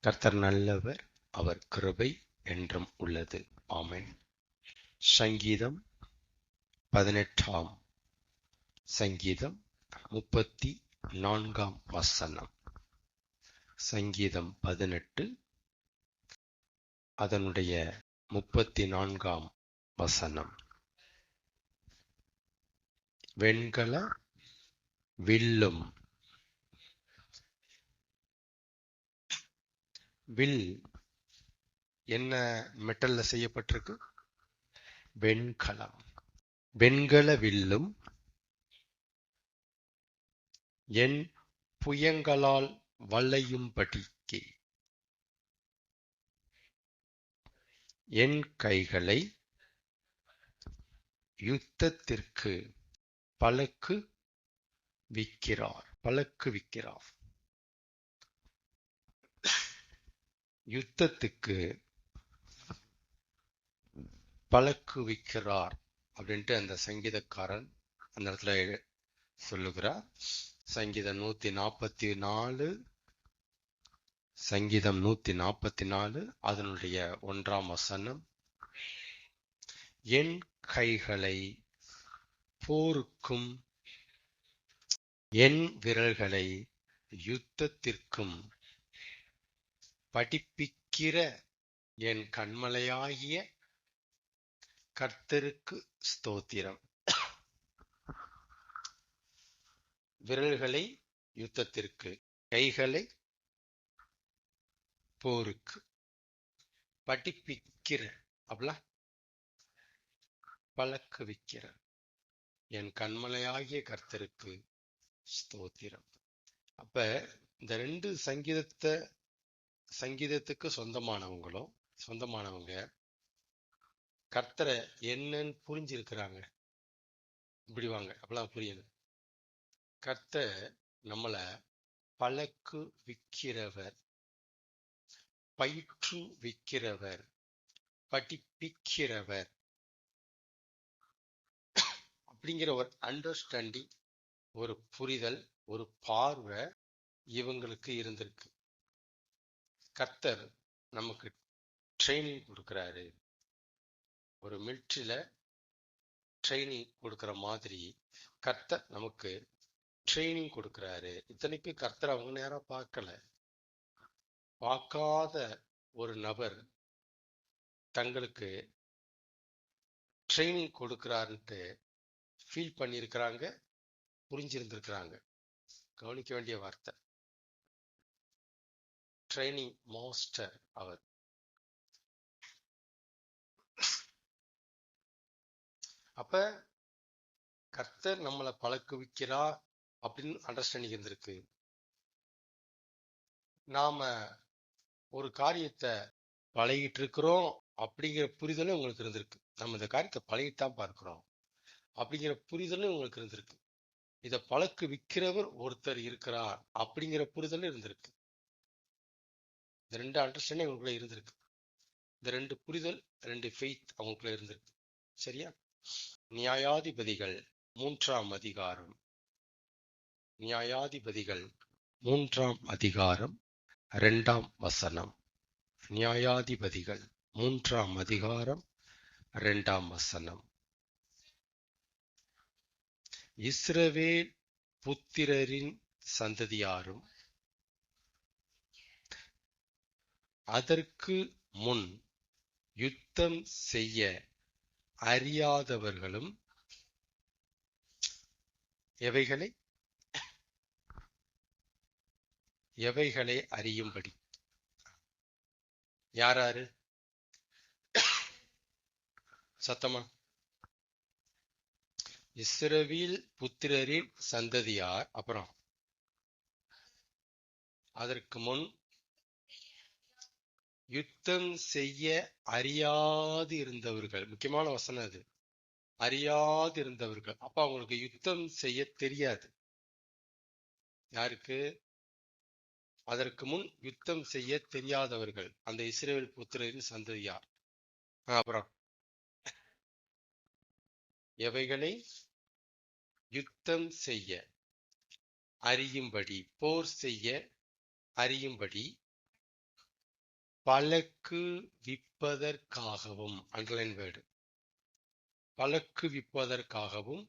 கர்த்தர் நல்லவர், அவர் கிருபை என்றும் உள்ளது. ஆமென். சங்கீதம் 18 சங்கீதம் 34 சங்கீதம் 18 அதனுடைய 34 வெண்கல வில்லும். வில் என்ன மெட்டல்ல செய்யப்பட்டிருக்கு? வெண்கலம். வெண்கல வில்லும் என் புயங்களால் வளையும்படிக்கு என் கைகளை யுத்தத்திற்கு பழக்குவிக்கிறார். யுத்தத்துக்கு பழக்குவிக்கிறார் அப்படின்ட்டு அந்த சங்கீதக்காரன் அந்த இடத்துல சொல்லுகிறார். சங்கீதம் 144 சங்கீதம் 144 அதனுடைய 1 என் கைகளை போருக்கும் என் விரல்களை யுத்தத்திற்கும் படிப்பிக்கிற என் கண்மலையாகிய கர்த்தருக்கு ஸ்தோத்திரம். விரல்களை யுத்தத்திற்கு, கைகளை போருக்கு, படிப்பிக்கிற பழக்குவிக்கிற என் கண்மலையாகிய கர்த்தருக்கு ஸ்தோத்திரம். அப்ப இந்த 2 சங்கீதத்துக்கு சொந்தமானவங்க கர்த்தரை என்னன்னு புரிஞ்சிருக்கிறாங்க. இப்படி வாங்க, அப்பெல்லாம் புரியணும். கர்த்தர் நம்மளை பழக்குவிக்கிறவர், பயிற்றுவிக்கிறவர், படிப்பிக்கிறவர் அப்படிங்கிற ஒரு அண்டர்ஸ்டாண்டிங், ஒரு புரிதல், ஒரு பார்வை இவங்களுக்கு இருந்திருக்கு. கர்த்தர் நமக்கு ட்ரைனிங் கொடுக்கிறாரு. ஒரு மிலிட்ரியில ட்ரைனிங் கொடுக்கிற மாதிரி கர்த்தர் நமக்கு ட்ரைனிங் கொடுக்கிறாரு. இத்தனைக்கு கர்த்தர் அவங்க நேரம் பார்க்காத ஒரு நபர் தங்களுக்கு ட்ரைனிங் கொடுக்கிறாருன்ட்டு ஃபீல் பண்ணியிருக்கிறாங்க, புரிஞ்சிருந்திருக்கிறாங்க. கவனிக்க வேண்டிய வார்த்தை. ட்ரைனிங் மாஸ்டர் அவர். அப்ப கர்த்தர் நம்மளை பழக்குவிக்கிறார் அப்படின்னு அண்டர்ஸ்டாண்டிங் இருந்திருக்கு. நாம ஒரு காரியத்தை பழகிட்டு இருக்கிறோம் அப்படிங்கிற புரிதலும் உங்களுக்கு இருந்திருக்கு. நம்ம இந்த காரியத்தை பழகித்தான் பார்க்கிறோம் அப்படிங்கிற புரிதலும் உங்களுக்கு இருந்திருக்கு. இதை பழக்குவிக்கிறவர் ஒருத்தர் இருக்கிறார் அப்படிங்கிற புரிதலும் இருந்திருக்கு. இந்த 2 அண்டர்ஸ்டாண்டிங் அவங்களுக்குள்ள இருந்திருக்கு. இந்த 2 புரிதல், 2 ஃபெய்த் அவங்களுக்குள்ள இருந்திருக்கு. சரியா? நியாயாதிபதிகள் 3 அதிகாரம். நியாயாதிபதிகள் 3 2 நியாயாதிபதிகள் 3 2 இஸ்ரவேல் புத்திரரின் சந்ததியாரும் அதற்கு முன் யுத்தம் செய்ய அறியாதவர்களும் எவைகளை அறியும்படி. யாராரு? சத்தமா. இஸ்ரவேல் புத்திரரின் சந்ததியார். அப்புறம் அதற்கு முன் யுத்தம் செய்ய அறியாது இருந்தவர்கள். முக்கியமான வசனம் அது. அறியாது இருந்தவர்கள். அப்ப அவங்களுக்கு யுத்தம் செய்ய தெரியாது. யாருக்கு? அதற்கு முன் யுத்தம் செய்ய தெரியாதவர்கள், அந்த இஸ்ரவேல் புத்திரரின் சந்ததியார். அப்புறம் எவைகளை யுத்தம் செய்ய அறியும்படி, போர் செய்ய அறியும்படி பழக்குவிப்பதற்காகவும், அண்டர்லைன் வேர்டு, பழக்குவிப்பதற்காகவும்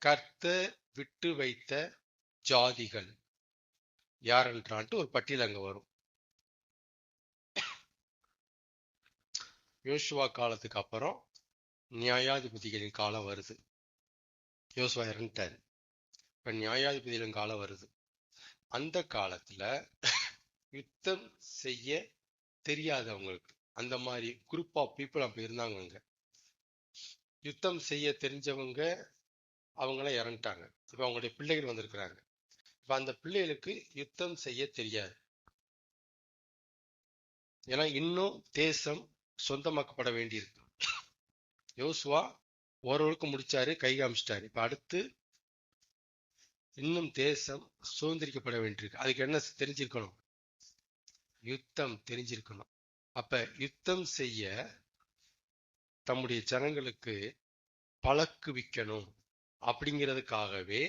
கர்த்தர் விட்டு வைத்த ஜாதிகள் யாரென்றான்ட்டு ஒரு பட்டியல் அங்க வரும். யோசுவா காலத்துக்கு அப்புறம் நியாயாதிபதிகளின் காலம் வருது. யோசுவா இறந்துட்டாரு, இப்ப நியாயாதிபதிகளின் காலம் வருது. அந்த காலத்துல யுத்தம் செய்ய தெரியாதவங்களுக்கு, அந்த மாதிரி குரூப் ஆஃப் பீப்புள் அப்படி இருந்தாங்க. அங்க யுத்தம் செய்ய தெரிஞ்சவங்க அவங்களாம் இறந்துட்டாங்க. இப்ப அவங்களுடைய பிள்ளைகள் வந்திருக்கிறாங்க. இப்ப அந்த பிள்ளைகளுக்கு யுத்தம் செய்ய தெரியாது. ஏன்னா இன்னும் தேசம் சொந்தமாக்கப்பட வேண்டியிருக்கு. யோசுவா ஓரளவுக்கு முடிச்சாரு, கை காமிச்சிட்டாரு. இப்ப அடுத்து இன்னும் தேசம் சுதந்திரிக்கப்பட வேண்டியிருக்கு. அதுக்கு என்ன தெரிஞ்சிருக்கணும்? யுத்தம் தெரிஞ்சிருக்கணும். அப்ப யுத்தம் செய்ய தம்முடைய ஜனங்களுக்கு பழக்குவிக்கணும் அப்படிங்கிறதுக்காகவே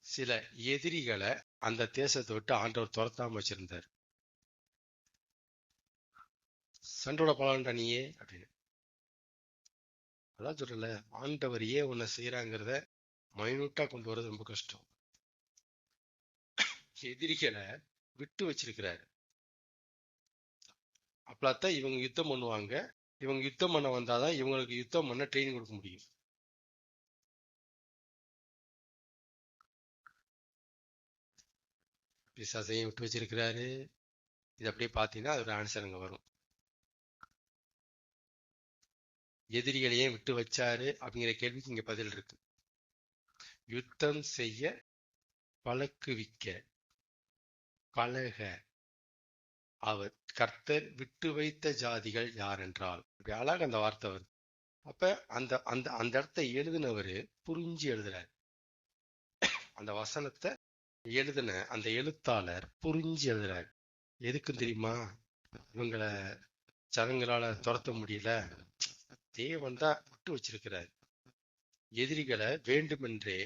சில எதிரிகளை அந்த தேசத்தை விட்டு ஆண்டவர் துரத்தாம வச்சிருந்தார். சண்டோட பலன்டா நீயே அப்படின்னு. அதான் சொல்லல, ஆண்டவர் ஏன் உன்னை செய்யறாங்கிறத மைனூட்டா கொண்டு வர்றது ரொம்ப கஷ்டம். எதிரிகளை விட்டு வச்சிருக்கிறாரு. அப்பதான் இவங்க யுத்தம் பண்ணுவாங்க. இவங்க யுத்தம் பண்ண வந்தாதான் இவங்களுக்கு யுத்தம் பண்ண ட்ரைனிங் கொடுக்க முடியும். பிசாசையும் விட்டு வச்சிருக்கிறாரு. இது அப்படியே பார்த்தீங்கன்னா அதோட ஆன்சர் அங்க வரும். எதிரிகளையே விட்டு வச்சாரு அப்படிங்கிற கேள்விக்கு இங்க பதில் இருக்கு. யுத்தம் செய்ய பழக்குவிக்க பழக அவர் கர்த்தர் விட்டு வைத்த ஜாதிகள் யார் என்றால், இப்படி அழகாக அந்த வார்த்தை வருது. அப்ப அந்த அந்த அந்த இடத்தை எழுதினவரு புரிஞ்சு எழுதுறாரு. அந்த வசனத்தை எழுதின அந்த எழுத்தாளர் புரிஞ்சு எழுதுறாரு. எதுக்கும் தெரியுமா? இவங்களை ஜனங்களால துரத்த முடியல, தேவன் தான் விட்டு வச்சிருக்கிறார். எதிரிகளை வேண்டுமென்றே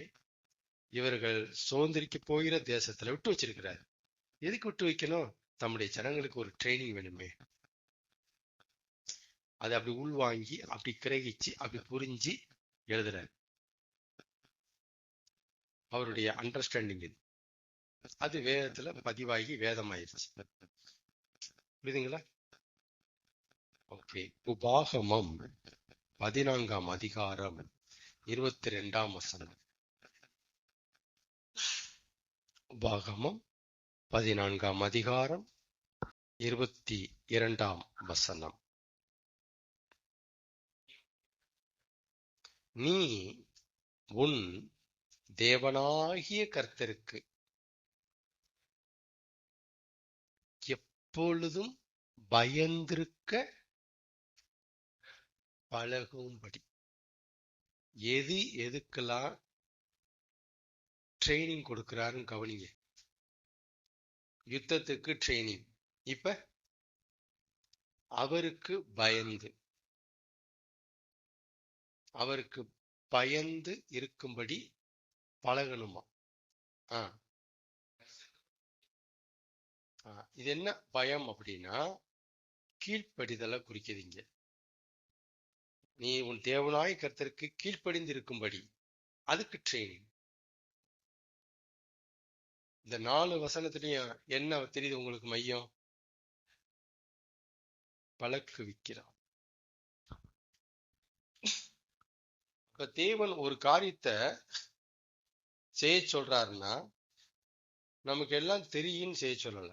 இவர்கள் சுதந்திரிக்க போகிற தேசத்துல விட்டு வச்சிருக்கிறார். எதுக்கு விட்டு வைக்கணும்? தம்முடைய ஜனங்களுக்கு ஒரு ட்ரைனிங் வேணுமே. அதை அப்படி உள்வாங்கி அப்படி கிரகிச்சு அப்படி புரிஞ்சு எழுதுறாரு. அவருடைய அண்டர்ஸ்டாண்டிங் இது. அது வேதத்துல பதிவாகி வேதமாயிருச்சு. புரியுதுங்களா? ஓகே. உபாகமம் 14ஆம் அதிகாரம் 22ஆம் வசனம். உபாகமம் 14ஆம் அதிகாரம் 22ஆம் வசனம். நீ உன் தேவனாகிய கர்த்தருக்கு எப்பொழுதும் பயந்திருக்க பழகும்படி. எதுக்கெல்லாம் ட்ரைனிங் கொடுக்கிறாருன்னு கவனிங்க. யுத்தத்துக்கு ட்ரைனிங். இப்ப அவருக்கு பயந்து இருக்கும்படி பழகணுமா? இது என்ன பயம் அப்படின்னா, கீழ்ப்படிதலை குறிக்கிறீங்க. நீ உன் தேவனாய் கர்த்தருக்கு கீழ்ப்படிந்து இருக்கும்படி, அதுக்கு ட்ரைனிங். இந்த 4 வசனத்திலையும் என்ன தெரியுது உங்களுக்கு மையம்? பழக்குவிக்கிறார். இப்ப தேவன் ஒரு காரியத்தை செய்ய சொல்றாருன்னா நமக்கு எல்லாம் தெரியும்னு செய்ய சொல்லல.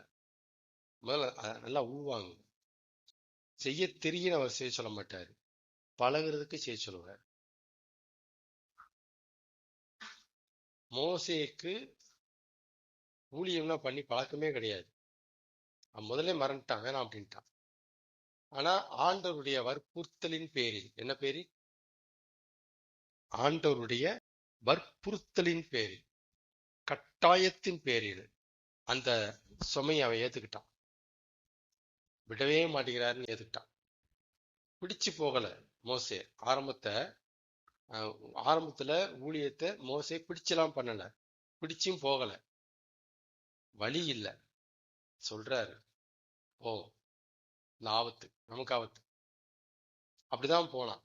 முதல்ல நல்லா உள்வாங்க. செய்ய தெரியும் அவர் செய்ய சொல்ல மாட்டாரு, பழகுறதுக்கு செய்ய சொல்லுவார். மோசேக்கு ஊழியம்லாம் பண்ணி பழக்கமே கிடையாது. அவன் முதல்ல மறந்துட்டான், வேணாம் அப்படின்ட்டான். ஆனா ஆண்டவருடைய வற்புறுத்தலின் பேரில், என்ன பேரில்? ஆண்டவருடைய வற்புறுத்தலின் பேரில், கட்டாயத்தின் பேரில் அந்த சுமையை அவன் ஏத்துக்கிட்டான். விடவே மாட்டேங்கிறாருன்னு ஏத்துக்கிட்டான். பிடிச்சு போகல மோசே. ஆரம்பத்துல ஊழியத்தை மோசே பிடிச்செல்லாம் பண்ணல, பிடிச்சும் போகல, வழி இல்லை. சொல்றாரு. ஓ, இந்த ஆபத்து நமக்கு ஆபத்து. அப்படிதான் போனான்.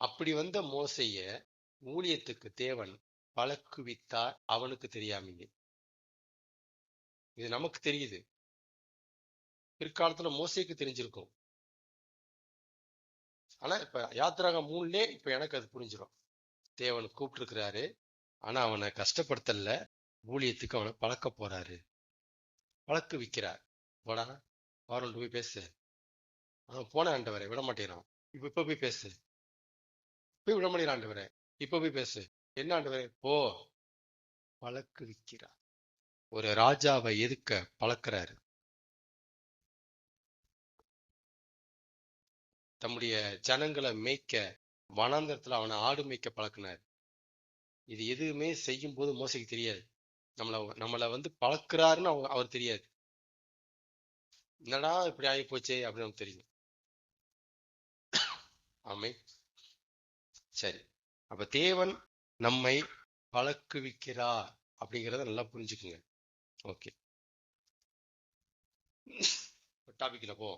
அப்படி வந்த மோசைய ஊழியத்துக்கு தேவன் பழக்குவித்தார், அவனுக்கு தெரியாமீங்க. இது நமக்கு தெரியுது, பிற்காலத்துல மோசைக்கு தெரிஞ்சிருக்கும். ஆனா இப்ப யாத்திராகம் 3 இப்ப எனக்கு அது புரிஞ்சிடும். தேவன் கூப்பிட்டு இருக்கிறாரு, ஆனா அவனை கஷ்டப்படுத்தல, ஊழியத்துக்கு அவனை பழக்க போறாரு, பழக்கு விக்கிறார். போடா, வாரண்டு போய் பேசு. அவன் போன ஆண்டவரை விட மாட்டேறான். இப்ப போய் பேசு. போய் விட மாட்டேறான் ஆண்டவரை. இப்ப போய் பேசு. என்ன ஆண்டவரை? போ. பழக்கு விக்கிறார். ஒரு ராஜாவை எதுக்க பழக்கிறாரு. தம்முடைய ஜனங்களை மேய்க்க வனாந்தரத்துல அவனை ஆடு மேய்க்க பழக்கினார். இது எதுவுமே செய்யும் போது மோசைக்கு தெரியாது. நம்மளை வந்து பழக்கிறாருன்னு அவர் தெரியாது. என்னடா இப்படி ஆகி போச்சே அப்படின்னு நமக்கு தெரியும். ஆமே. சரி, அப்ப தேவன் நம்மை பழக்குவிக்கிறார் அப்படிங்கிறத நல்லா புரிஞ்சுக்குங்க. ஓகே, டாபிக்ல போ.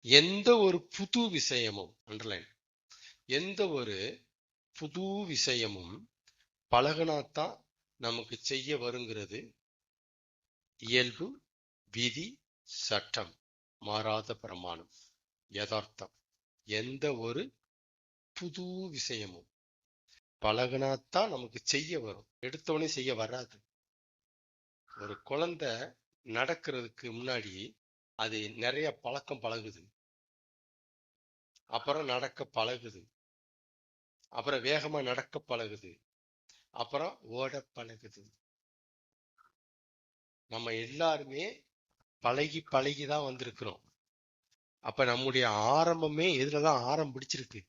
எந்த ஒரு புது விஷயமும், அண்டர்லைன், எந்த ஒரு புது விஷயமும் பழகினாத்தான் நமக்கு செய்ய வருங்கிறது இயல்பு, விதி, சட்டம், மாறாத பிரமாணம், யதார்த்தம். எந்த ஒரு புது விஷயமும் பழகினாத்தான் நமக்கு செய்ய வரும். எடுத்தவனே செய்ய வராது. ஒரு குழந்தை நடக்கிறதுக்கு முன்னாடி அது நிறைய பழக்கம் பழகுது, அப்புறம் நடக்க பழகுது, அப்புறம் வேகமா நடக்க பழகுது, அப்புறம் ஓட பழகுது. நம்ம எல்லாருமே பழகி பழகிதான் வந்திருக்கிறோம். அப்ப நம்முடைய ஆரம்பமே எதுலதான் ஆரம்பிச்சிருக்கு?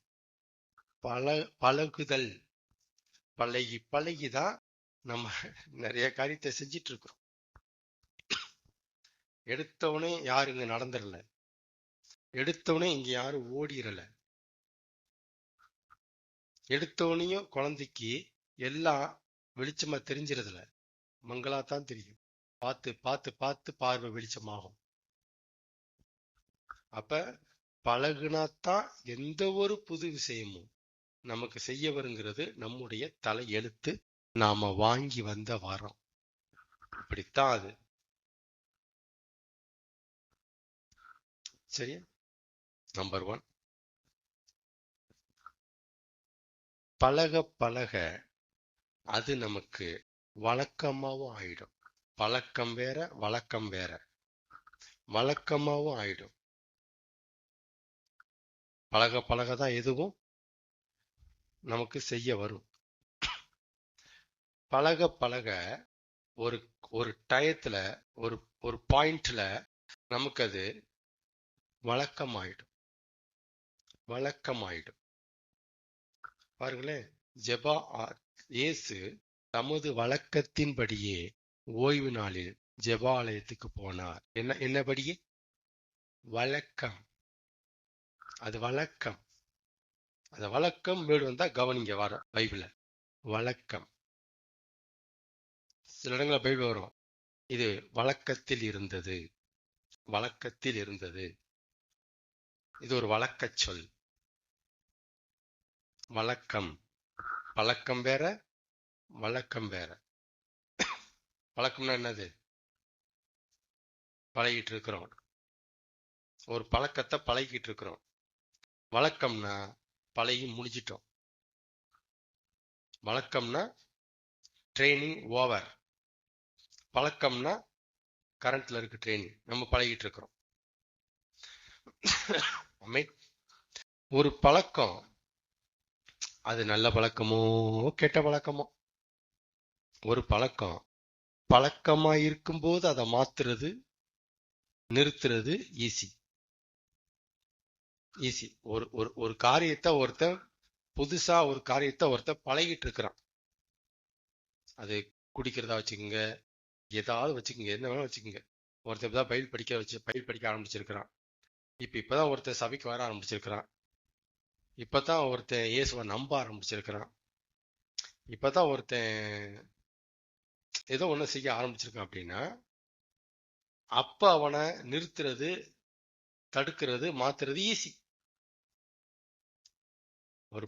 பழகுதல். பழகி பழகிதான் நம்ம நிறைய காரியத்தை செஞ்சிட்டு இருக்கிறோம். எடுத்தவனே யாரும் இங்க நடந்துடல, எடுத்தவனே இங்க யாரும் ஓடிரல. எடுத்தவனையும் குழந்தைக்கு எல்லாம் வெளிச்சமா தெரிஞ்சிருதுல, மங்களாத்தான் தெரியும். பார்த்து பார்த்து பார்த்து பார்வை வெளிச்சமாகும். அப்ப பழகுனாத்தான் எந்த ஒரு புது விஷயமும் நமக்கு செய்ய வருங்கிறது நம்முடைய தலை எழுத்து, நாம வாங்கி வந்த வரோம். இப்படித்தான் அது. சரியா? நம்பர் 1, பழக பழக அது நமக்கு வழக்கமாவும் ஆயிடும். பழக்கம் வேற, வழக்கம் வேற. வழக்கமாவும் ஆயிடும். பழக பழகதான் எதுவும் நமக்கு செய்ய வரும். பழக பழக ஒரு ஒரு டயத்துல, ஒரு ஒரு பாயிண்ட்ல நமக்கு அது வழக்கமாயிடும். வழக்கமாயிடும். பாருங்களேன், இயேசு தமது வழக்கத்தின்படியே ஓய்வு நாளில் ஜெபாலயத்துக்கு போனார். என்னபடியே? வழக்கம். அது வழக்கம். அந்த வழக்கம் வேர்டு வந்தா கவனிங்க. வர பைபிள்ல வழக்கம். சில இடங்கள பைபிள் வரும், இது வழக்கத்தில் இருந்தது, வழக்கத்தில் இருந்தது. இது ஒரு வழக்க சொல். வழக்கம். பழக்கம் வேற, வழக்கம் வேற. பழக்கம்னா என்னது? பழகிட்டு இருக்கிறோம். ஒரு பழக்கத்தை பழகிட்டு இருக்கிறோம். வழக்கம்னா பழகி முடிச்சிட்டோம். வழக்கம்னா ட்ரைனிங் ஓவர். பழக்கம்னா கரண்ட்ல இருக்கு ட்ரைனிங், நம்ம பழகிட்டு இருக்கிறோம். ஒரு பழக்கம், அது நல்ல பழக்கமோ கெட்ட பழக்கமோ, ஒரு பழக்கம் பழக்கமா இருக்கும்போது அதை மாத்துறது, நிறுத்துறது ஈஸி. ஈஸி. ஒரு ஒரு காரியத்தை ஒருத்தன் புதுசா ஒரு காரியத்தை ஒருத்தன் பழகிட்டு இருக்கிறான். அது குடிக்கிறதா வச்சுக்கோங்க, ஏதாவது வச்சுக்கோங்க, என்ன வேணா வச்சுக்கோங்க. ஒருத்தன் இப்பதான் பைபிள் படிக்க ஆரம்பிச்சிருக்கிறான். இப்பதான் ஒருத்தன் சபைக்கு வர ஆரம்பிச்சிருக்கிறான். இப்பதான் ஒருத்தன் இயேசுவை நம்ப ஆரம்பிச்சிருக்கிறான். இப்பதான் ஒருத்தன் ஏதோ ஒண்ணு செய்ய ஆரம்பிச்சிருக்கான் அப்படின்னா அப்ப அவனை நிறுத்துறது, தடுக்கிறது, மாத்துறது ஈஸி. ஒரு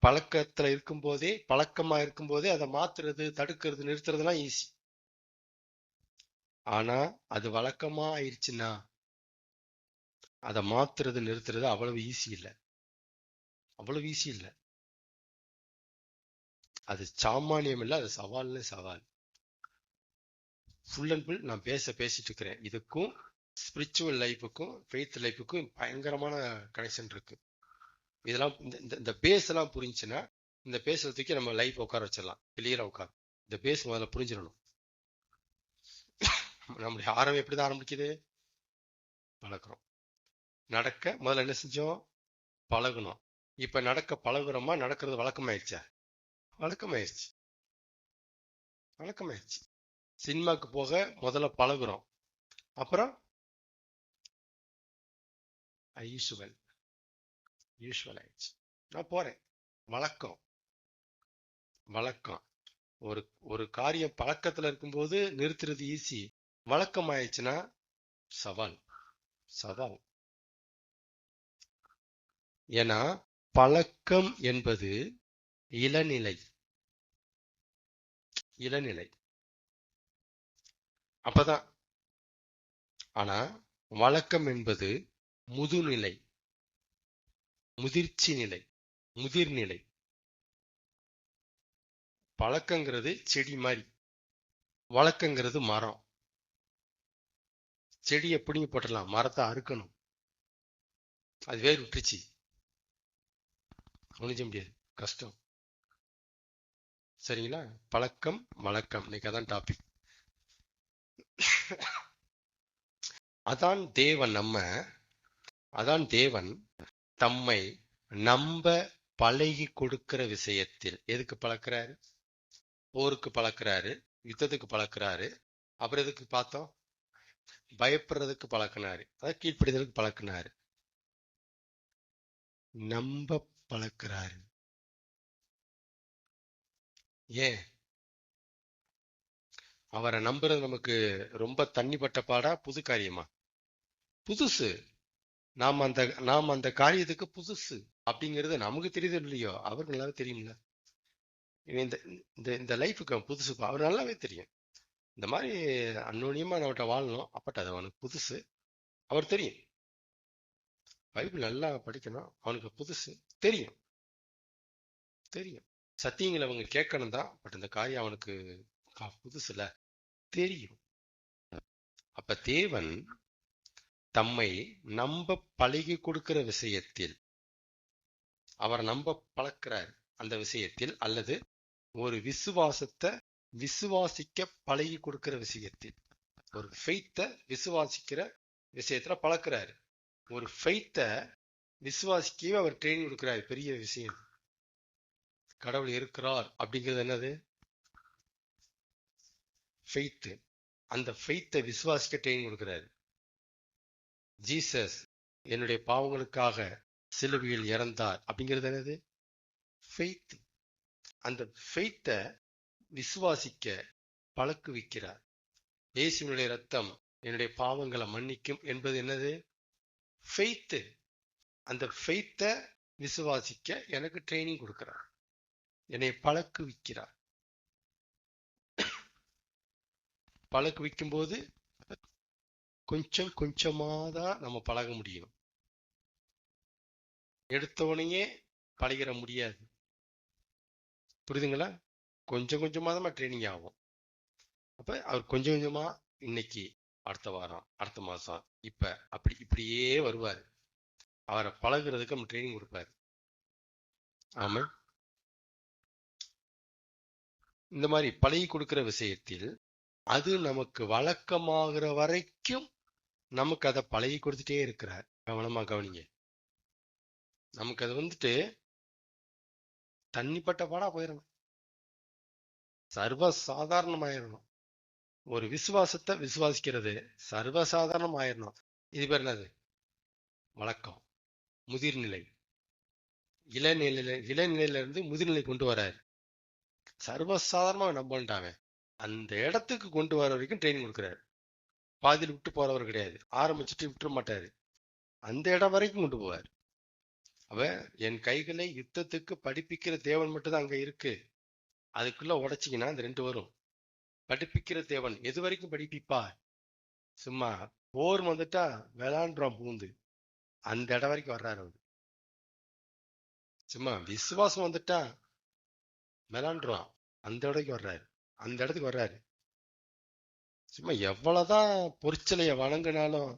பழக்கத்துல இருக்கும்போதே, பழக்கமா இருக்கும்போதே அதை மாத்துறது, தடுக்கிறது, நிறுத்துறதுலாம் ஈஸி. ஆனா அது வழக்கமா ஆயிடுச்சுன்னா அதை மாத்துறது, நிறுத்துறது அவ்வளவு ஈஸி இல்லை. அவ்வளவு ஈஸி இல்லை. அது சாமானியம் இல்லை, அது சவால்னு சவால். ஃபுல் அண்ட் ஃபுல் நான் பேசிட்டு இருக்கிறேன். இதுக்கும் ஸ்பிரிச்சுவல் லைஃபுக்கும் ஃபெய்த் லைஃபுக்கும் பயங்கரமான கனெக்ஷன் இருக்கு. இதெல்லாம் இந்த பேஸ் எல்லாம் புரிஞ்சுன்னா இந்த பேஸை தூக்கி நம்ம லைஃப் உட்கார வச்சிடலாம், கிளியரா உட்கார். இந்த பேஸ் முதல்ல புரிஞ்சிடணும். நம்முடைய ஆரம்பம் எப்படிதான் ஆரம்பிக்குது? பழக்கிறோம். நடக்க முதல்ல என்ன செஞ்சோம்? பழகணும். இப்ப நடக்க பழகுறோமா? நடக்கிறது வழக்கமாயிடுச்சா? வழக்கமாயிடுச்சு. சினிமாக்கு போக முதல்ல பழகுறோம், அப்புறம் யூஸ்வல் ஆயிடுச்சு. நான் போறேன். வழக்கம். ஒரு காரியம் பழக்கத்துல இருக்கும்போது நிறுத்துறது ஈஸி, வழக்கம் ஆயிடுச்சுன்னா சவால். ஏன்னா பழக்கம் என்பது இளநிலை. அப்பதான். ஆனா வழக்கம் என்பது முதுநிலை, முதிர்நிலை. பழக்கங்கிறது செடி மாதிரி, வழக்கங்கிறது மரம். செடியை பிடிங்கி போட்டலாம், மரத்தை அறுக்கணும். அது வேர் விட்டுருச்சு, ஒழிஞ்ச முடியாது, கஷ்டம். சரிங்களா? பழக்கம் வழக்கம், இன்னைக்கு அதான் டாபிக். அதான் தேவன் தம்மை நம்ப பழகி கொடுக்கிற விஷயத்தில் எதுக்கு பழக்கிறாரு? போருக்கு பழக்கிறாரு, யுத்தத்துக்கு பழக்கிறாரு. அப்புறம் எதுக்கு பார்த்தோம்? பயப்படுறதுக்கு பழக்கினாரு, அதாவது கீழ்ப்படிதலுக்கு பழக்கினாரு. நம்ப பழக்கிறாரு. ஏன்? அவரை நம்புறது நமக்கு ரொம்ப தண்ணிப்பட்ட பாடா, புது காரியமா? புதுசு. நாம் அந்த காரியத்துக்கு புதுசு அப்படிங்கிறது நமக்கு தெரியுது இல்லையோ, அவருக்கு நல்லாவே தெரியும்ல. இந்த லைஃபுக்கு புதுசு, அவர் நல்லாவே தெரியும். இந்த மாதிரி அந்நோன்யமா நம்மகிட்ட வாழணும், அப்பட்ட அது அவனுக்கு புதுசு, அவர் தெரியும். பைபிள் நல்லா படிக்கணும், அவனுக்கு புதுசு தெரியும். சத்தியங்களை அவங்க கேட்கணும் தான், பட் இந்த காரியம் அவனுக்கு புதுசுல தெரியும். அப்ப தேவன் தம்மை நம்ப பழகி கொடுக்கிற விஷயத்தில், அவரை நம்ப பழக்கிறார் அந்த விஷயத்தில், அல்லது ஒரு விசுவாசத்தை விசுவாசிக்க பழகி கொடுக்கிற விஷயத்தில், ஒரு ஃபெய்த்தை விசுவாசிக்கிற விஷயத்துல பழக்கிறாரு. ஒரு ஃபெய்த்தை விசுவாசிக்கவே அவர் ட்ரெயினிங் கொடுக்கிறார். பெரிய விஷயம். கடவுள் இருக்கிறார் அப்படிங்கிறது என்னது? ஃபெய்த். அந்த ஃபெய்த்தை விசுவாசிக்க ட்ரெயினிங் கொடுக்கிறாரு. ஜீசஸ் என்னுடைய பாவங்களுக்காக சிலுவையில் இறந்தார் அப்படிங்கிறது என்னது? ஃபெய்த். அந்த ஃபெய்த்தை விசுவாசிக்க பழக்குவிக்கிறார். இயேசுவினுடைய ரத்தம் என்னுடைய பாவங்களை மன்னிக்கும் என்பது என்னது? ஃபெய்த். அந்த ஃபெய்த்தை விசுவாசிக்க எனக்கு ட்ரைனிங் கொடுக்கிறார், என்னை பழக்குவிக்கிறார். பழக்குவிக்கும் போது கொஞ்சம் கொஞ்சமாதான் நம்ம பழக முடியும். எடுத்தவனையே பழகிற முடியாது. புரியுதுங்களா? கொஞ்சம் கொஞ்சமா தான் ட்ரைனிங் ஆகும். அப்ப அவர் கொஞ்சம் கொஞ்சமா, இன்னைக்கு, அடுத்த வாரம், அடுத்த மாசம், இப்ப இப்படியே வருவாரு. அவரை பழகுறதுக்கு நம்ம ட்ரைனிங் கொடுப்பாரு. ஆமா. இந்த மாதிரி பழகி கொடுக்கிற விஷயத்தில் அது நமக்கு வழக்கமாகிற வரைக்கும் நமக்கு அதை பழகி கொடுத்துட்டே இருக்கிறார். கவனமா கவனிங்க. நமக்கு அது தண்ணிப்பட்ட பாடா போயிடணும், சர்வசாதாரணமாயிடணும். ஒரு விசுவாசத்தை விசுவாசிக்கிறது சர்வசாதாரணம் ஆயிடணும். இது பேர் என்னது? வழக்கம். முதிர்நிலை. இளநிலையில இருந்து முதிர்நிலை கொண்டு வராரு. சர்வசாதாரணமா நம்பன்ட்டாவே அந்த இடத்துக்கு கொண்டு வர வரைக்கும் ட்ரைனிங் கொடுக்குறாரு. பாதியில் விட்டு போறவர் கிடையாது, ஆரம்பிச்சுட்டு விட்டுற மாட்டாரு, அந்த இடம் வரைக்கும் கொண்டு போவார். அவ என் கைகளை யுத்தத்துக்கு படிப்பிக்கிற தேவன் மட்டும்தான் அங்க இருக்கு. அதுக்குள்ள உடைச்சிங்கன்னா அந்த ரெண்டு வரும். படிப்பிக்கிற தேவன் எது வரைக்கும் படிப்பிப்பா? சும்மா போர் வந்துட்டா விளாண்டுறோம் பூந்து, அந்த இடம் வரைக்கும் வர்றாரு அவரு. சும்மா விசுவாசம் வந்துட்டா விளாண்டுறோம், அந்த இடத்துக்கு வர்றாரு, அந்த இடத்துக்கு வர்றாரு. சும்மா எவ்வளவுதான் பொறிச்சலைய வணங்கினாலும்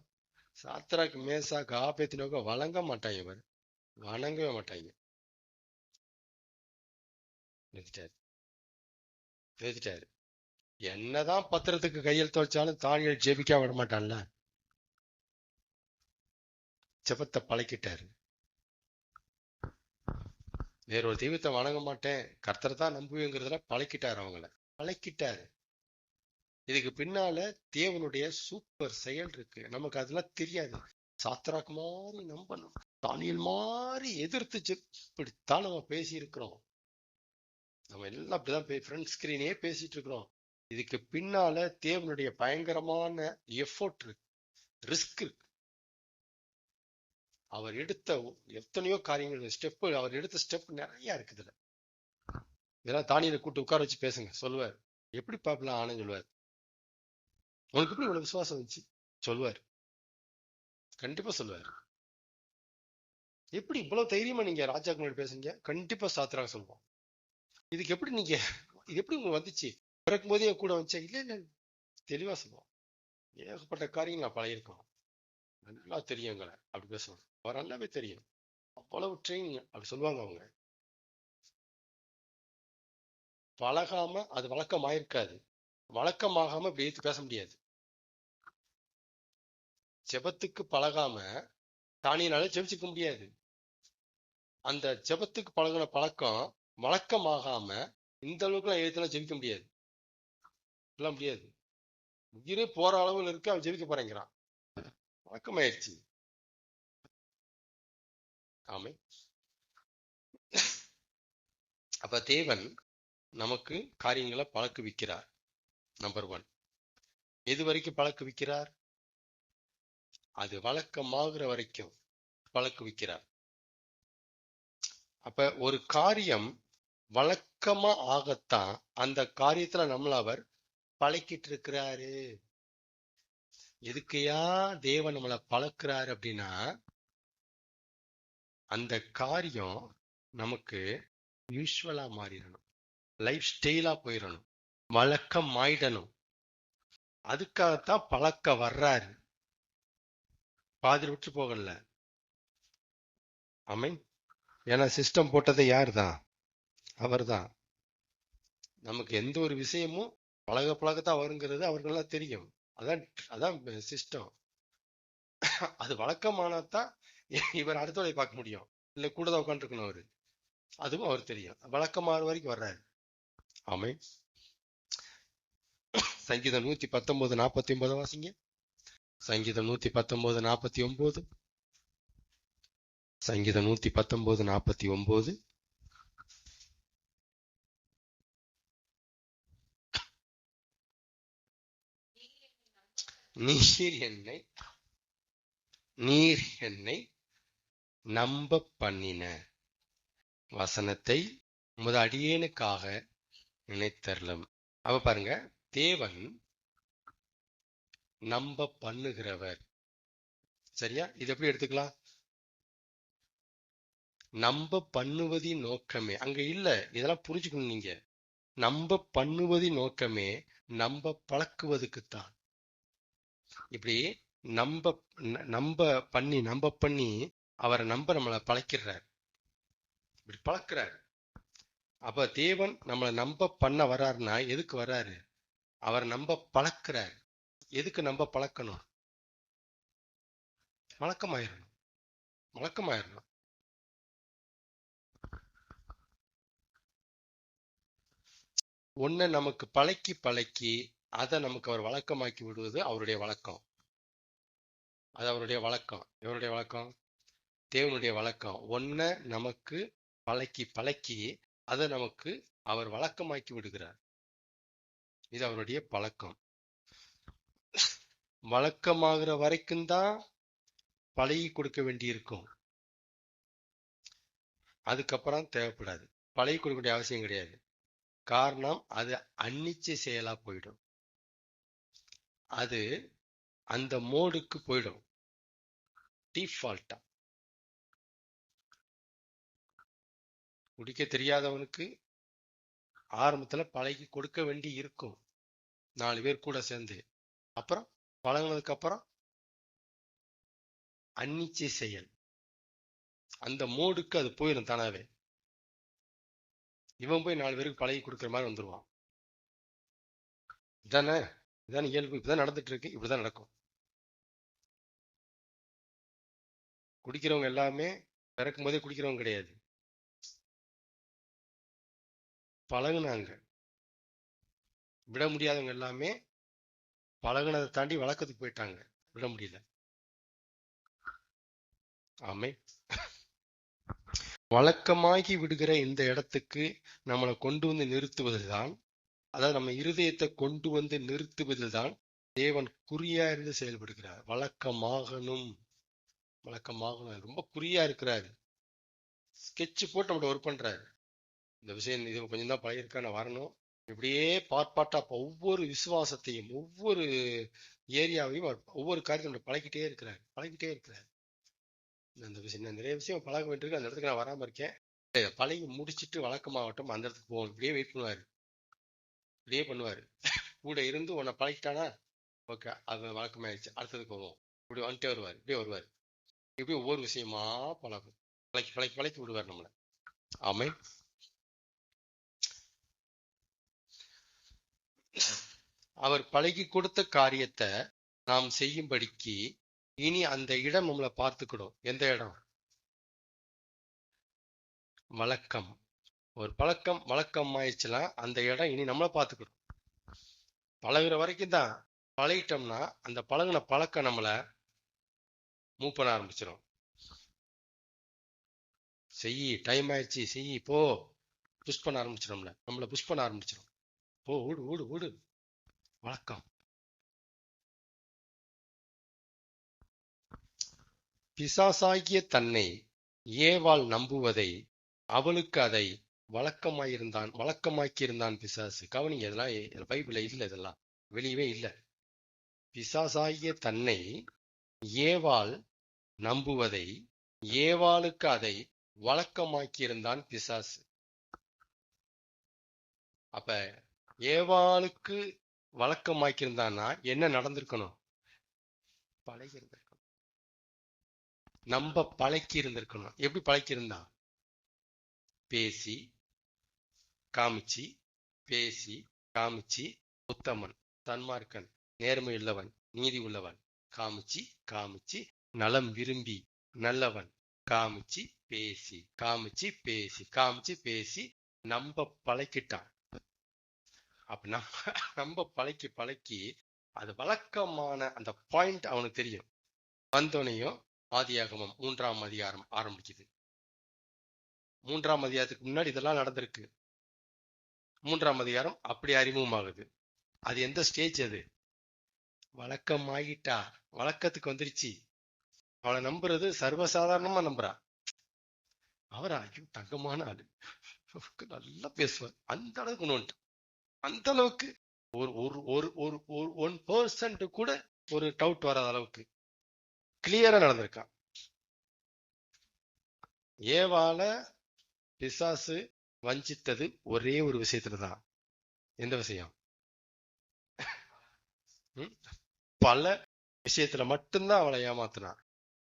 சாத்ராக் மேசாக் ஆபேத்நேகோ வணங்க மாட்டாங்க. இவர் வணங்கவே மாட்டாங்க. நிறுத்திட்டாரு, நிறுத்திட்டாரு. என்னதான் பத்திரத்துக்கு கையெழுத்து வச்சாலும் தானியேல் ஜெபிக்க விட மாட்டான்ல. ஜெபத்தை பழக்கிட்டாரு. வேறொரு தெய்வத்தை வணங்க மாட்டேன், கர்த்தரை தான் நம்புவேங்கிறதுல பழக்கிட்டாரு, அவங்கள பழக்கிட்டாரு. இதுக்கு பின்னால தேவனுடைய சூப்பர் செயல் இருக்கு, நமக்கு அதெல்லாம் தெரியாது. சாத்ராக் மாதிரி நம்பணும், தானியேல் மாதிரி எதிர்த்து இப்படித்தான் நம்ம பேசி இருக்கிறோம். நம்ம எல்லாம் அப்படிதான் ஃப்ரண்ட் ஸ்கிரீனே பேசிட்டு இருக்கிறோம். இதுக்கு பின்னால தேவனுடைய பயங்கரமான எஃபோர்ட் இருக்கு, ரிஸ்க் இருக்கு. அவர் எடுத்த எத்தனையோ காரியங்கள், ஸ்டெப், அவர் எடுத்த ஸ்டெப் நிறைய இருக்குதுல. இதெல்லாம் தானியேலை கூட்டு உட்கார வச்சு பேசுங்க, சொல்லுவார். எப்படி பாப்பலாம் ஆனன்னு சொல்லுவார். உனக்கு எப்படி இவ்வளவு விசுவாசம் வந்துச்சு சொல்லுவார், கண்டிப்பா சொல்லுவார். எப்படி இவ்வளவு தைரியமா நீங்க ராஜாக்கு முன்னாடி பேசுறீங்க, கண்டிப்பா சாத்திராக சொல்லுவோம். இதுக்கு எப்படி நீங்க, இது எப்படி உங்களுக்கு வந்துச்சு, பிறக்கும் போதே கூட வந்துச்சா? இல்ல இல்ல, தெளிவா சொல்லுவோம். ஏகப்பட்ட காரியங்கள் நான் பழகிருக்கோம், நல்லா தெரியும் எங்களை அப்படி பேசுவோம். அவர் நல்லாவே தெரியும், அவ்வளவு ட்ரெயினிங் அப்படி சொல்லுவாங்க அவங்க. பழகாம அது வழக்கம் ஆயிருக்காது, வழக்கமாகாம இப்படி எடுத்து பேச முடியாது. ஜெபத்துக்கு பழகாம தானியேலால ஜெபிச்சுக்க முடியாது. அந்த ஜெபத்துக்கு பழகின பழக்கம் வழக்கமாகாம இந்த அளவுக்கு எல்லாம் எழுத்தெல்லாம் ஜெபிக்க முடியாது, எல்லாம் முடியாது. உயிரே போற அளவில் இருக்கு, அவன் ஜெபிக்க போறேங்கிறான், வழக்கமாயிருச்சு. ஆமே. அப்ப தேவன் நமக்கு காரியங்களை பழக்குவிக்கிறார். நம்பர் 1, எது வரைக்கும் பழக்குவிக்கிறார்? அது வழக்கமாகிற வரைக்கும் பழக்குவிக்கிறார். அப்ப ஒரு காரியம் வழக்கமா ஆகத்தான் அந்த காரியத்துல நம்மள அவர் பழக்கிட்டு இருக்கிறாரு. எதுக்கையா தேவன் நம்மளை பழக்கிறாரு அப்படின்னா, அந்த காரியம் நமக்கு யூஸ்வலா மாறிடணும், லைஃப் ஸ்டைலா போயிடணும், வழக்கம் ஆயிடணும். அதுக்காகத்தான் பழக்க வர்றாரு, பாதியில் விட்டு போகல. ஆமென். ஏன்னா சிஸ்டம் போட்டது யார் தான்? அவர் தான். நமக்கு எந்த ஒரு விஷயமும் பழக பழகத்தான் வருங்கிறது அவர்களெல்லாம் தெரியும். அதான் அதான் சிஸ்டம். அது வழக்கமானதான் இவர் அடுத்த வேலையை பார்க்க முடியும், இல்ல கூட தான் உட்காந்துருக்கணும் அவரு, அதுவும் அவர் தெரியும். வழக்கமான வரைக்கும் வர்றாரு. ஆமென். சங்கீதம் 119:49 வாசிங்க. சங்கீதம் 119:49. சங்கீதம் 119:49. நீர் என்னை நம்ப பண்ணின வசனத்தை உமது அடியேனுக்காக நினைத்தருளும். அவ பாருங்க, தேவன் நம்ப பண்ணுகிறவர். சரியா? இது எப்படி எடுத்துக்கலாம்? நம்ப பண்ணுவதின் நோக்கமே அங்க இல்ல, இதெல்லாம் புரிஞ்சுக்கணும் நீங்க. நம்ப பண்ணுவதின் நோக்கமே நம்ப பழக்குவதுக்குத்தான். இப்படி நம்ப நம்ப பண்ணி அவரை நம்மளை பழக்கிறார், இப்படி பழக்கிறார். அப்ப தேவன் நம்மளை நம்ப பண்ண வர்றாருன்னா எதுக்கு வர்றாரு? அவரை நம்ப பழக்கிறார். எதுக்கு நம்ப பழக்கணும்? வழக்கமாயிரணும், வழக்கமாயிரணும். ஒன்ன நமக்கு பழக்கி பழக்கி அதை நமக்கு அவர் வழக்கமாக்கி விடுவது அவருடைய வழக்கம். அது அவருடைய வழக்கம். இவருடைய வழக்கம் தேவனுடைய வழக்கம். ஒன்ன நமக்கு பழக்கி பழக்கி அதை நமக்கு அவர் வழக்கமாக்கி விடுகிறார். இது அவருடைய பழக்கம். வழக்கமாகிற வரைக்கும் தான் பழகி கொடுக்க வேண்டி இருக்கும். அதுக்கப்புறம் தேவைப்படாது, பழகி கொடுக்க வேண்டிய அவசியம் கிடையாது. காரணம், அது அன்னிச்சை செயலா போயிடும். அது அந்த மோடுக்கு போயிடும் டிஃபால்ட்டா. குடிக்க தெரியாதவனுக்கு ஆரம்பத்துல பழகி கொடுக்க வேண்டி இருக்கும், 4 பேர் கூட சேர்ந்து. அப்புறம் பழகினதுக்கு அப்புறம் அன்னிச்சை செயல், அந்த மோடுக்கு அது போயிடும் தானாவே. இவன் போய் 4 பேருக்கு பழகி கொடுக்குற மாதிரி வந்துருவான். இதானே இதான இயல்பு. இப்படிதான் நடந்துட்டு இருக்கு, இப்படிதான் நடக்கும். குடிக்கிறவங்க எல்லாமே பிறக்கும் போதே குடிக்கிறவங்க கிடையாது, பழகுனாங்க. விட முடியாதவங்க எல்லாமே பழகுனதை தாண்டி வழக்கத்துக்கு போயிட்டாங்க, விட முடியல. ஆமே. வழக்கமாகி விடுகிற இந்த இடத்துக்கு நம்மளை கொண்டு வந்து நிறுத்துவதுதான், அதாவது நம்ம இருதயத்தை கொண்டு வந்து நிறுத்துவதில்தான் தேவன் குறியா இருந்து செயல்படுகிறார். வழக்கமாகணும், வழக்கமாகணும். ரொம்ப குறியா இருக்கிறாரு. ஸ்கெட்ச் போட்டு நம்மகிட்ட ஒர்க் பண்றாரு. இந்த விஷயம் இது கொஞ்சம் தான் பழகிருக்கா, நான் வரணும். இப்படியே பார்ப்பாட்டா ஒவ்வொரு விசுவாசத்தையும், ஒவ்வொரு ஏரியாவையும், ஒவ்வொரு காரியத்தையும் பழகிட்டே இருக்கிறார். அந்த விஷயம் நிறைய விஷயம் பழக வேண்டியிருக்கு. அந்த இடத்துக்கு நான் வராம இருக்கேன். பழகி முடிச்சுட்டு வழக்கமாகட்டும், அந்த இடத்துக்கு போகணும். இப்படியே வெயிட் பண்ணுவாரு, இப்படியே பண்ணுவாரு. கூட இருந்து உன்னை பழகிட்டானா ஓகே, அது வழக்கமாயிடுச்சு, அடுத்ததுக்கு வருவோம். இப்படி வந்துட்டே வருவார், இப்படியே வருவார். இப்படி ஒவ்வொரு விஷயமா பழகும், பழக்கி விடுவார் நம்மளை. ஆமை. அவர் பழகி கொடுத்த காரியத்தை நாம் செய்யும்படிக்கு இனி அந்த இடம் நம்மளை பார்த்துக்கிடும். எந்த இடம்? வழக்கம். ஒரு வழக்கம் ஆயிடுச்சுன்னா அந்த இடம் இனி நம்மளை பார்த்துக்கிடும். பழகுற வரைக்கும் தான். பழகிட்டோம்னா அந்த பழகின பழக்கம் நம்மளை மூவ் பண்ண ஆரம்பிச்சிடும். செய்யி, டைம் ஆயிடுச்சு, செய்யி, போ, புஷ் பண்ண ஆரம்பிச்சிடும். நம்மளை புஷ் பண்ண ஆரம்பிச்சிடும். போ, ஓடு ஓடு ஓடு. வழக்கம். பிசாசாகிய தன்னை ஏவாள் நம்புவதை அவளுக்கு அதை வழக்கமாக்கியிருந்தான் பிசாசு. கவனிங்க, இதெல்லாம் பைபிள்ல இல்லை, இதெல்லாம் வெளியவே இல்லை. பிசாசாகிய தன்னை ஏவாள் நம்புவதை ஏவாளுக்கு அதை வழக்கமாக்கியிருந்தான் பிசாசு. அப்ப ஏவாளுக்கு வழக்கமாக்கியிருந்தான்னா என்ன நடந்திருக்கணும்? பழகி இருந்திருக்கணும். நம்ம பழக்கி இருந்திருக்கணும். எப்படி பழக்கி இருந்தா? பேசி காமிச்சு, பேசி காமிச்சு, உத்தமன், தன்மார்க்கன், நேர்மை உள்ளவன், நீதி உள்ளவன், காமிச்சு நலம் விரும்பி நல்லவன், காமிச்சு பேசி நம்ம பழக்கிட்டான். அப்ப நம்ம பழக்கி அது வழக்கமான அந்த பாயிண்ட் அவனுக்கு தெரியும். வந்தோனையும் ஆதியாகமம் 3ஆம் அதிகாரம் ஆரம்பிக்குது. 3ஆம் அதிகாரத்துக்கு முன்னாடி இதெல்லாம் நடந்திருக்கு. 3ஆம் அதிகாரம் அப்படி அறிமுகமாகுது. அது எந்த ஸ்டேஜ்? அது வழக்கம் ஆகிட்டா, வழக்கத்துக்கு வந்துருச்சு. அவளை நம்புறது சர்வசாதாரணமா நம்புறா. அவரா ஐயோ தங்கமான ஆளு, நல்லா பேசுவார், அந்த அளவுக்கு கொண்டு வந்துட்டான். அந்த அளவுக்கு ஒரு 1% கூட ஒரு டவுட் வராத அளவுக்கு கிளியரா நடந்திருக்கான். ஏவால பிசாசு வஞ்சித்தது ஒரே ஒரு விஷயத்துலதான். எந்த விஷயம்? பல விஷயத்துல மட்டும்தான் அவளை ஏமாத்தினான்.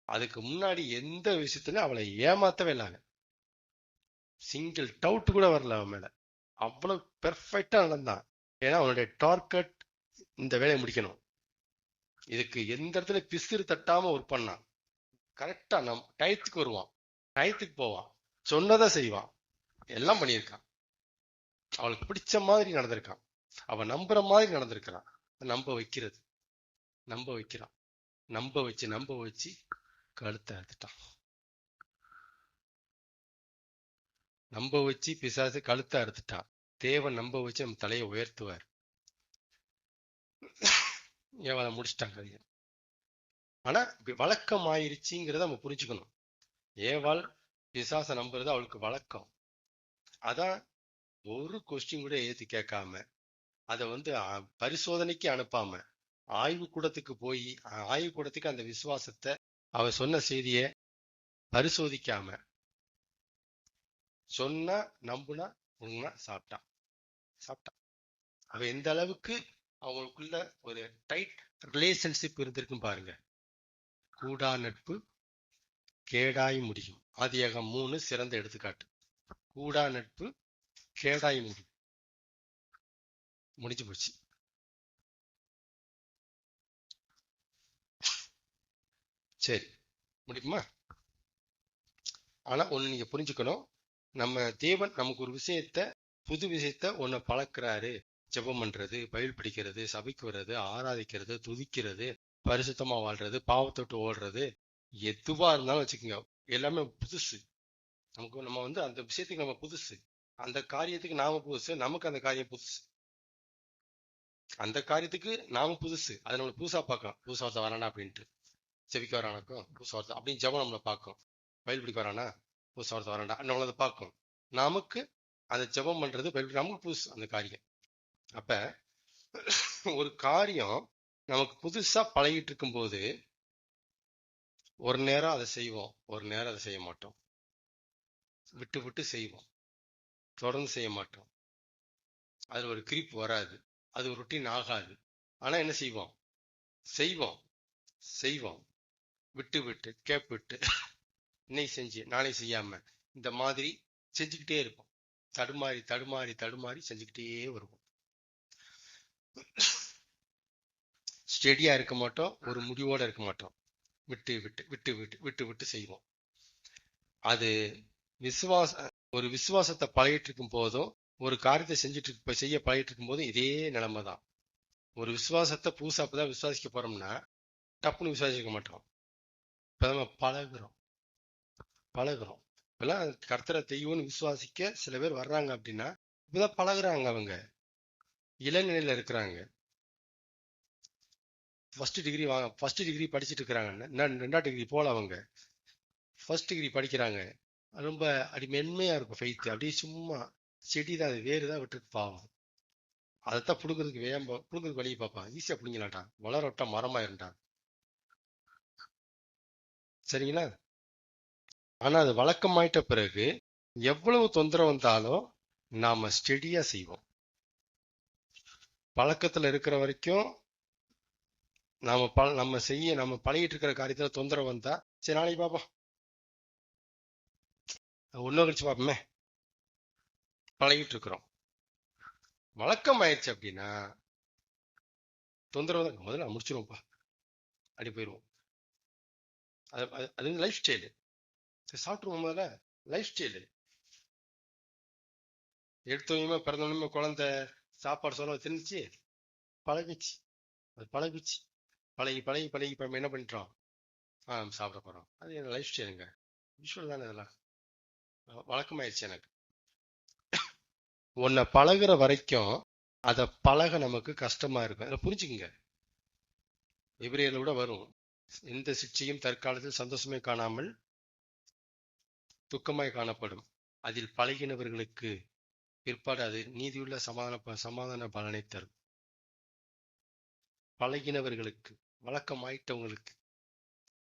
அதுக்கு முன்னாடி எந்த விஷயத்துல அவளை ஏமாத்தவே இல்லாங்க. சிங்கிள் டவுட் கூட வரல அவன் மேல. அவ்வளவு பெர்ஃபெக்டா நடந்தான். ஏன்னா அவனுடைய டார்கெட் இந்த வேலையை முடிக்கணும். இதுக்கு எந்த இடத்துல பிசிறு தட்டாம ஒர்க் பண்ணான். கரெக்டா நம் டயத்துக்கு வருவான், டயத்துக்கு போவான், சொன்னதை செய்வான், எல்லாம் பண்ணியிருக்கான். அவளுக்கு பிடிச்ச மாதிரி நடந்திருக்கான். அவன் நம்புற மாதிரி நடந்திருக்கிறான். நம்ப வைக்கிறான், நம்ப வச்சு கழுத்தை அறுத்துட்டான். நம்ப வச்சு பிசாசு கழுத்தை அறுத்துட்டான். தேவன் நம்ப வச்சு நம்ம தலையை உயர்த்துவார். ஏவாளை முடிச்சிட்டாங்க கதையை. ஆனா வழக்கம் ஆயிருச்சுங்கிறத நம்ம புரிஞ்சுக்கணும். ஏவாள் பிசாசை நம்புறது அவளுக்கு வழக்கம். அதான் ஒரு கொஸ்டின் கூட ஏத்தி கேட்காம, அதை பரிசோதனைக்கு அனுப்பாம, ஆய்வு கூடத்துக்கு போய் ஆய்வு கூடத்துக்கு அந்த விசுவாசத்தை அவ சொன்ன செய்திய பரிசோதிக்காம சொன்னா நம்புனா உண்மை சாப்பிட்டான். அவ எந்த அளவுக்கு அவங்களுக்குள்ள ஒரு டைட் ரிலேஷன்ஷிப் இருந்திருக்கும் பாருங்க. கூடா நட்பு கேடாய் முடியும். ஆதியாகமம் 3 சிறந்த எடுத்துக்காட்டு. கூடா நட்பு கேடாய் முடிஞ்சு போச்சு. சரி, முடியுமா? ஆனா ஒண்ணு நீங்க புரிஞ்சுக்கணும். நம்ம தேவன் நமக்கு ஒரு புது விஷயத்த ஒண்ணு பழக்கிறாரு. ஜெபம் பண்றது, பைபிள் படிக்கிறது, சபைக்கு வர்றது, ஆராதிக்கிறது, துதிக்கிறது, பரிசுத்தமா வாழ்றது, பாவத்தொட்டு ஓடுறது, எதுவா இருந்தாலும் வச்சுக்கோங்க, எல்லாமே புதுசு. நம்ம அந்த விஷயத்துக்கு நம்ம புதுசு, அந்த காரியத்துக்கு நாம புதுசு, நமக்கு அந்த காரியம் புதுசு. அந்த காரியத்துக்கு நாம புதுசு, அதை நம்ம புதுசா பார்க்கலாம். புதுசா ஒருத்த வரானா அப்படின்ட்டு, செவிக்க வரானாக்கும் புதுசா ஒருத்த அப்படின்னு ஜெபம் நம்மளை பார்க்கும். பைபிள் படிக்க வரானா புதுசா ஒருத்த வரானா நம்மளை பார்க்கும். நமக்கு அந்த ஜெபம் பண்றது பைபிள் நமக்கு புதுசு அந்த காரியம். அப்ப ஒரு காரியம் நமக்கு புதுசா பழகிட்டு இருக்கும் போது ஒரு நேரம் அதை செய்வோம், ஒரு நேரம் அதை செய்ய மாட்டோம். விட்டு விட்டு செய்வோம், தொடர்ந்து செய்ய மாட்டோம். அதுல ஒரு கிரிப் வராது, அது ஒரு ரொட்டீன் ஆகாது. ஆனா என்ன செய்வோம்? செய்வோம் விட்டு விட்டு கேப் விட்டு இன்னைக்கு செஞ்சு நாளை செய்யாம இந்த மாதிரி செஞ்சுக்கிட்டே இருப்போம். தடுமாறி தடுமாறி தடுமாறி செஞ்சுக்கிட்டே வருவோம். ஸ்டெடியா இருக்க மாட்டோம், ஒரு முடிவோட இருக்க மாட்டோம். விட்டு விட்டு விட்டு விட்டு விட்டு விட்டு செய்வோம். அது ஒரு விசுவாசத்தை பழகிட்டு இருக்கும் போதும், ஒரு காரியத்தை செய்ய பழகிட்டு இருக்கும் போதும் இதே நிலைமை தான். ஒரு விசுவாசத்தை புதுசா அப்பதான் விசுவாசிக்க போறோம்னா டப்புன்னு விசுவாசிக்க மாட்டோம். இப்ப நம்ம பழகுறோம். இப்பெல்லாம் கர்த்தரை தெய்வம்னு விசுவாசிக்க சில பேர் வர்றாங்க அப்படின்னா இப்பதான் பழகுறாங்க. அவங்க இளநிலையில இருக்கிறாங்க. ஃபர்ஸ்ட் டிகிரி படிச்சுட்டு இருக்கிறாங்க. 2ஆம் டிகிரி போல அவங்க ஃபர்ஸ்ட் டிகிரி படிக்கிறாங்க. ரொம்ப அப்படி மென்மையா இருக்கும் ஃபெய்த். அப்படியே சும்மா செடி தான், அது வேறு தான் விட்டுருக்கு பாவம். அதைத்தான் புடுங்கிறதுக்கு வழியை பார்ப்பான். ஈஸியா பிடிங்கலாட்டான், வளர விட்டா மரமாயிருண்டான். சரிங்களா? ஆனா அது வழக்கமாயிட்ட பிறகு எவ்வளவு தொந்தரவு வந்தாலும் நாம ஸ்டெடியா செய்வோம். பழக்கத்துல இருக்கிற வரைக்கும் நம்ம பழகிட்டு இருக்கிற காரியத்துல தொந்தரவு வந்தா சரி நாளைக்கு பார்ப்போம், ஒன்னும் கழிச்சு பார்ப்போமே, பழகிட்டு இருக்கிறோம். வழக்கம் ஆயிடுச்சு அப்படின்னா தொந்தரவு தான். முதல்ல முடிச்சிருவோம்ப்பா அப்படி போயிடுவோம். அது லைஃப் ஸ்டைலு. சாப்பிட்டுருவோம். முதல்ல லைஃப் ஸ்டைலு. எடுத்தவங்க பிறந்தவனுமே குழந்தை சாப்பாடு சொல்ல திணிச்சு பழகிச்சு. அது பழகி பழகி இப்ப என்ன பண்ணிட்டோம்? சாப்பிட போறோம். அது என் லைஃப் ஸ்டைலுங்க. விஷுவல் தானே இதெல்லாம். வழக்கமாயிடுச்சு எனக்கு. உன்னை பழகுற வரைக்கும் அதை பழக நமக்கு கஷ்டமா இருக்கும். அதை புரிஞ்சுக்குங்க. எபிரேயர்ல கூட வரும், எந்த சிக்ஷையும் தற்காலத்தில் சந்தோஷமே காணாமல் துக்கமாய் காணப்படும், அதில் பழகினவர்களுக்கு பிற்பாடு அது நீதியுள்ள சமாதான பலனை தரும். பழகினவர்களுக்கு, வழக்கமாயிட்டவங்களுக்கு.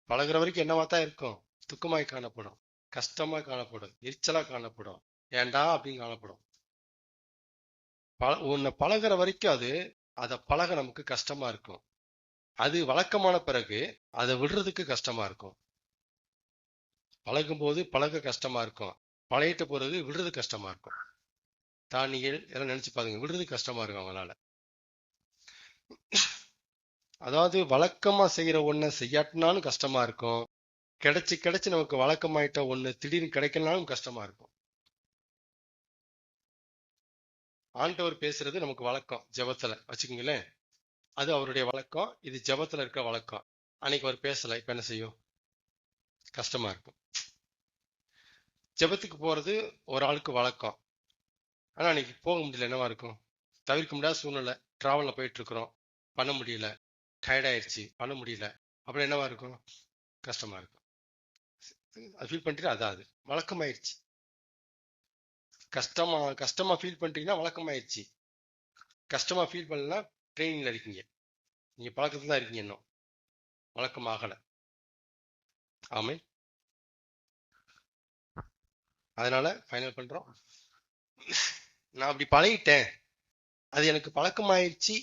பழகுற வரைக்கும் என்னவாத்தான் இருக்கும்? துக்கமாய் காணப்படும், கஷ்டமா காணப்படும், எரிச்சலா காணப்படும், ஏண்டா அப்படின்னு காணப்படும். உன்னை பழகுற வரைக்கும் அதை பழக நமக்கு கஷ்டமா இருக்கும். அது வழக்கமான பிறகு அதை விடுறதுக்கு கஷ்டமா இருக்கும். பழகும் போது பழக கஷ்டமா இருக்கும், பழகிட்ட பிறகு விடுறது கஷ்டமா இருக்கும். தானியல் எல்லாம் நினைச்சு பாருங்க, விடுறது கஷ்டமா இருக்கும் அவங்களால. அதாவது வழக்கமா செய்யற ஒண்ணு செய்யாட்டினாலும் கஷ்டமா இருக்கும். கிடைச்சு நமக்கு வழக்கமாயிட்ட ஒண்ணு திடீர்னு கிடைக்கலனாலும் கஷ்டமா இருக்கும். ஆண்டவர் பேசுறது நமக்கு வழக்கம் ஜெபத்துல வச்சுக்கோங்களேன். அது அவருடைய வழக்கம், இது ஜெபத்துல இருக்க வழக்கம். அன்னைக்கு அவர் பேசல, இப்ப என்ன செய்யும்? கஷ்டமா இருக்கும். ஜெபத்துக்கு போறது ஒரு ஆளுக்கு வழக்கம். ஆனா அன்னைக்கு போக முடியல, என்னவா இருக்கும்? தவிர்க்க முடியாத சூழ்நிலை, டிராவல்ல போயிட்டு இருக்கிறோம், பண்ண முடியல, டயர்ட் ஆயிடுச்சு, பண்ண முடியல. அப்புறம் என்னவா இருக்கும்? கஷ்டமா இருக்கும். அது ஃபீல் பண்ணிட்டு அதான் அது வழக்கமாயிருச்சு. கஷ்டமா கஷ்டமா ஃபீல் பண்ணிட்டீங்கன்னா வழக்கமாயிருச்சு. கஷ்டமா ஃபீல் பண்ணலன்னா ட்ரைனிங்ல இருக்கீங்க. நீங்க பழக்கத்துல தான் இருக்கீங்க, இன்னும் வழக்கமாகல. ஆமே. அதனால ஃபைனல் பண்றோம். நான் அப்படி பழகிட்டேன், அது எனக்கு பழக்கமாயிருச்சு,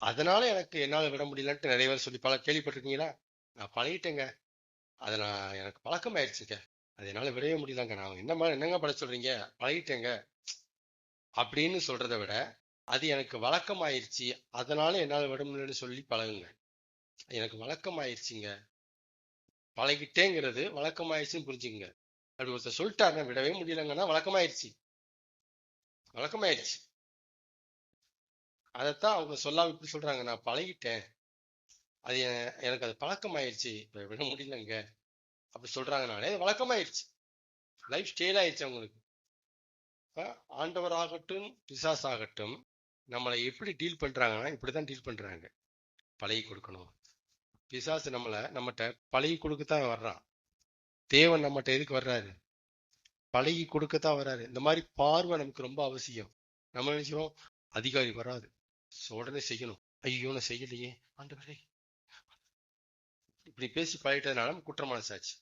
அதனால எனக்கு என்னால விட முடியலன்ட்டு நிறைய பேர் சொல்லி கேள்விப்பட்டிருக்கீங்களா? நான் பழகிட்டேங்க, அதை நான் எனக்கு பழக்கமாயிருச்சுங்க, அது என்னால விடவே முடியலங்க. நான் என்னங்க பண்ண சொல்றீங்க, பழகிட்டேங்க அப்படின்னு சொல்றதை விட, அது எனக்கு வழக்கமாயிருச்சு, அதனால என்னால விட முடியலன்னு சொல்லி பழகுங்க. எனக்கு வழக்கமாயிருச்சுங்க, பழகிட்டேங்கிறது வழக்கமாயிருச்சுன்னு புரிஞ்சுக்குங்க. அப்படி ஒருத்தர் சொல்லிட்டாருன்னா விடவே முடியலங்கன்னா வழக்கமாயிருச்சு, வழக்கமாயிருச்சு. அதைத்தான் அவங்க சொல்லாம இப்படி சொல்றாங்க, நான் பழகிட்டேன், அது எனக்கு அது பழக்கமாயிருச்சு, இப்ப விட முடியலங்க அப்படி சொல்றாங்கனாலே அது வழக்கமாயிருச்சு, லைஃப் ஸ்டைல் ஆயிடுச்சு அவங்களுக்கு. ஆண்டவராகட்டும் பிசாசாகட்டும் நம்மளை எப்படி டீல் பண்றாங்கன்னா இப்படிதான் டீல் பண்றாங்க. பழகி கொடுக்கணும். பிசாசு நம்மகிட்ட பழகி கொடுக்கத்தான் வர்றான். தேவன் நம்மகிட்ட எதுக்கு வர்றாரு? பழகி கொடுக்கத்தான் வர்றாரு. இந்த மாதிரி பார்வை நமக்கு ரொம்ப அவசியம். நம்ம நினைக்கிறோம் அதிகாரி வராது, உடனே செய்யணும், ஐயோ நான் செய்யலையே ஆண்டவரே, இப்படி பேசி பழகிட்டதுனால குற்ற மனசாச்சு.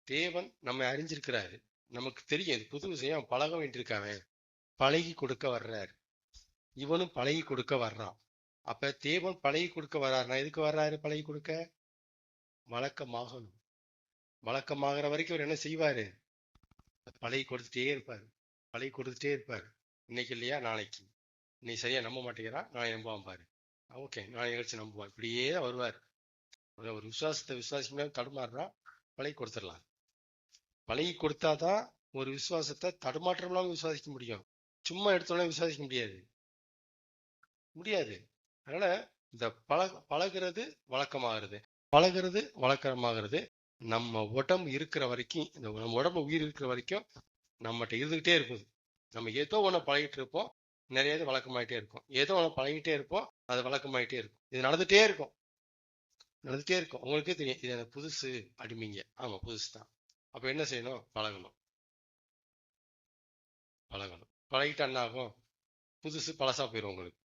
தேவன் நம்மை அறிஞ்சிருக்கிறாரு, நமக்கு தெரியும் இது புது விஷயம், பழக வேண்டியிருக்காங்க, பழகி கொடுக்க வர்றாரு. இவனும் பழகி கொடுக்க வர்றான். அப்ப தேவன் பழகி கொடுக்க வர்றாருன்னா எதுக்கு வர்றாரு? பழகி கொடுக்க. வழக்கமாகணும். வழக்கமாகற வரைக்கும் அவர் என்ன செய்வாரு? பழகி கொடுத்துட்டே இருப்பாரு, பழகி கொடுத்துட்டே இருப்பாரு. இன்னைக்கு இல்லையா நாளைக்கு. நீ சரியா நம்ப மாட்டேங்கிறா, நான் நம்புவான் பாரு, ஓகே நான் நிகழ்ச்சி நம்புவான், இப்படியே வருவார். ஒரு விசுவாசத்தை விசுவாசிக்க தடுமாறுறான், பழகி கொடுத்துடலாம். பழகி கொடுத்தாதான் ஒரு விசுவாசத்தை தடுமாற்றம் இல்லாம விசுவாசிக்க முடியும். சும்மா எடுத்தோடனே விசுவாசிக்க முடியாது, முடியாது. அதனால இந்த பழகிறது வழக்கமாகிறது, பழகிறது வழக்கமாகிறது. நம்ம உடம்பு இருக்கிற வரைக்கும், இந்த நம்ம உடம்பு உயிர் இருக்கிற வரைக்கும் நம்மகிட்ட இருந்துகிட்டே இருக்குது. நம்ம ஏதோ ஒண்ணு பழகிட்டு இருப்போம், நிறைய இது வழக்கமாயிட்டே இருக்கும். ஏதோ ஒண்ணு பழகிட்டே இருப்போம், அது வழக்கமாயிட்டே இருக்கும். இது நடந்துட்டே இருக்கும், நடந்துட்டே இருக்கும். உங்களுக்கே தெரியும் இது எனக்கு புதுசு அப்படிமீங்க. ஆமா புதுசு தான். அப்ப என்ன செய்யணும்? பழகணும், பழகணும். பழகிட்டா என்ன ஆகும்? புதுசு பழசா போயிடும் உங்களுக்கு.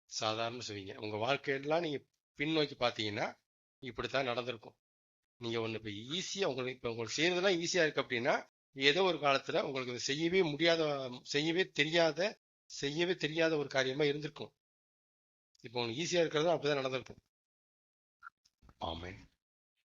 சாதாரண செய்வீங்க. உங்க வாழ்க்கையெல்லாம் நீங்க பின்னோக்கி பார்த்தீங்கன்னா இப்படித்தான் நடந்திருக்கும். நீங்க ஒண்ணு இப்ப ஈஸியா உங்களுக்கு செய்யறதெல்லாம் ஈஸியா இருக்கு அப்படின்னா, ஏதோ ஒரு காலத்துல உங்களுக்கு செய்யவே முடியாத, செய்யவே தெரியாத, செய்யவே தெரியாத ஒரு காரியமா இருந்திருக்கும். இப்போ உங்களுக்கு ஈஸியா இருக்கிறது அப்படிதான் நடந்திருக்கும். ஆமென்.